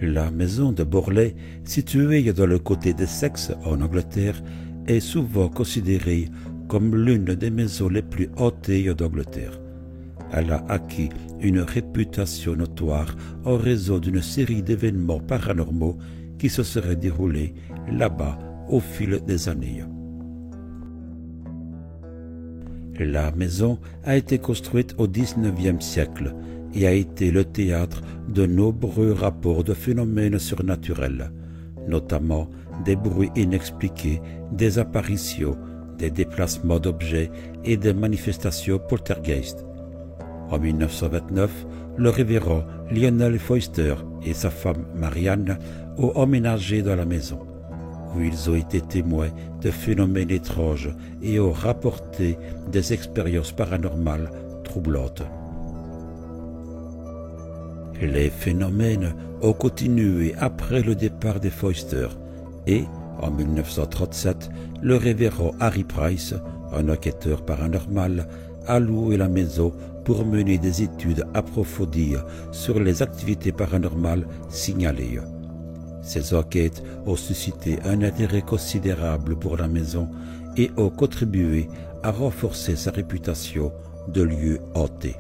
La maison de Borley, située dans le côté d'Essex en Angleterre, est souvent considérée comme l'une des maisons les plus hantées d'Angleterre. Elle a acquis une réputation notoire en raison d'une série d'événements paranormaux qui se seraient déroulés là-bas au fil des années. La maison a été construite au XIXe siècle et a été le théâtre de nombreux rapports de phénomènes surnaturels, notamment des bruits inexpliqués, des apparitions, des déplacements d'objets et des manifestations poltergeist. En 1929, le révérend Lionel Foyster et sa femme Marianne ont emménagé dans la maison, où ils ont été témoins de phénomènes étranges et ont rapporté des expériences paranormales troublantes. Les phénomènes ont continué après le départ des Foyster et, en 1937, le révérend Harry Price, un enquêteur paranormal, a loué la maison pour mener des études approfondies sur les activités paranormales signalées. Ces enquêtes ont suscité un intérêt considérable pour la maison et ont contribué à renforcer sa réputation de lieu hanté.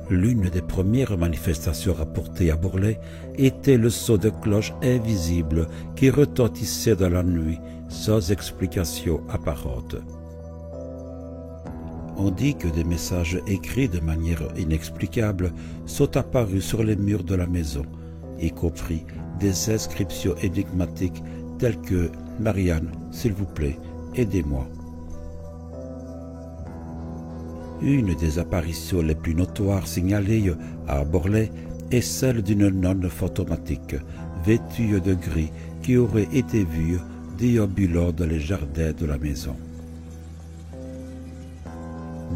L'une des premières manifestations rapportées à Borley était le son de cloches invisibles qui retentissaient dans la nuit sans explication apparente. On dit que des messages écrits de manière inexplicable sont apparus sur les murs de la maison, y compris des inscriptions énigmatiques telles que « Marianne, s'il vous plaît, aidez-moi ». Une des apparitions les plus notoires signalées à Borley est celle d'une nonne fantomatique, vêtue de gris, qui aurait été vue déambulant dans les jardins de la maison.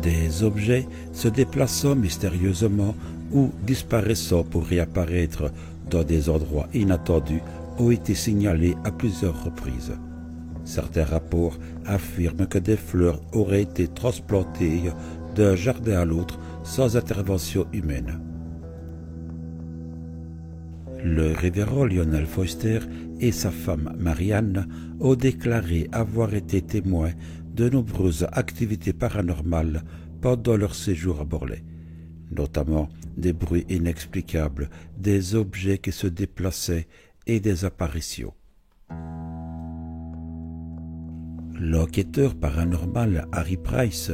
Des objets se déplaçant mystérieusement ou disparaissant pour réapparaître dans des endroits inattendus ont été signalés à plusieurs reprises. Certains rapports affirment que des fleurs auraient été transplantées d'un jardin à l'autre sans intervention humaine. Le révérend Lionel Foyster et sa femme Marianne ont déclaré avoir été témoins de nombreuses activités paranormales pendant leur séjour à Borley, notamment des bruits inexplicables, des objets qui se déplaçaient et des apparitions. L'enquêteur paranormal Harry Price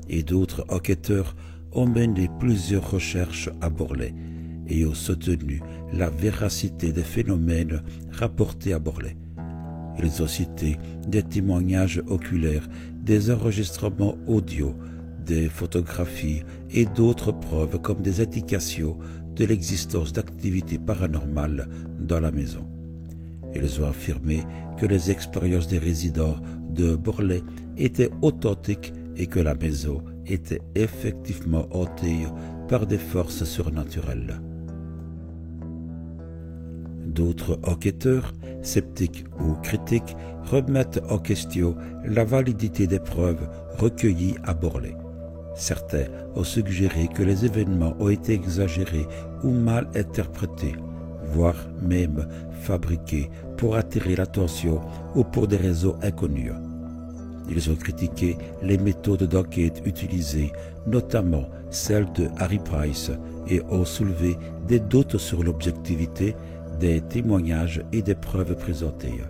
et d'autres enquêteurs ont mené plusieurs recherches à Borley et ont soutenu la véracité des phénomènes rapportés à Borley. Ils ont cité des témoignages oculaires, des enregistrements audio, des photographies et d'autres preuves comme des indications de l'existence d'activités paranormales dans la maison. Ils ont affirmé que les expériences des résidents de Borley étaient authentiques et que la maison était effectivement hantée par des forces surnaturelles. D'autres enquêteurs, sceptiques ou critiques, remettent en question la validité des preuves recueillies à Borley. Certains ont suggéré que les événements ont été exagérés ou mal interprétés, voire même fabriqués pour attirer l'attention ou pour des raisons inconnues. Ils ont critiqué les méthodes d'enquête utilisées, notamment celles de Harry Price, et ont soulevé des doutes sur l'objectivité des témoignages et des preuves présentées.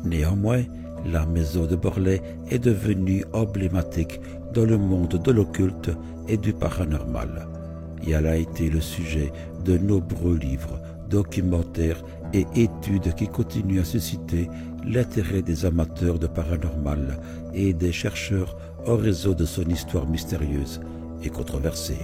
Néanmoins, la maison de Borley est devenue emblématique dans le monde de l'occulte et du paranormal, et elle a été le sujet de nombreux livres, documentaires et études qui continuent à susciter l'intérêt des amateurs de paranormal et des chercheurs en raison de son histoire mystérieuse et controversée.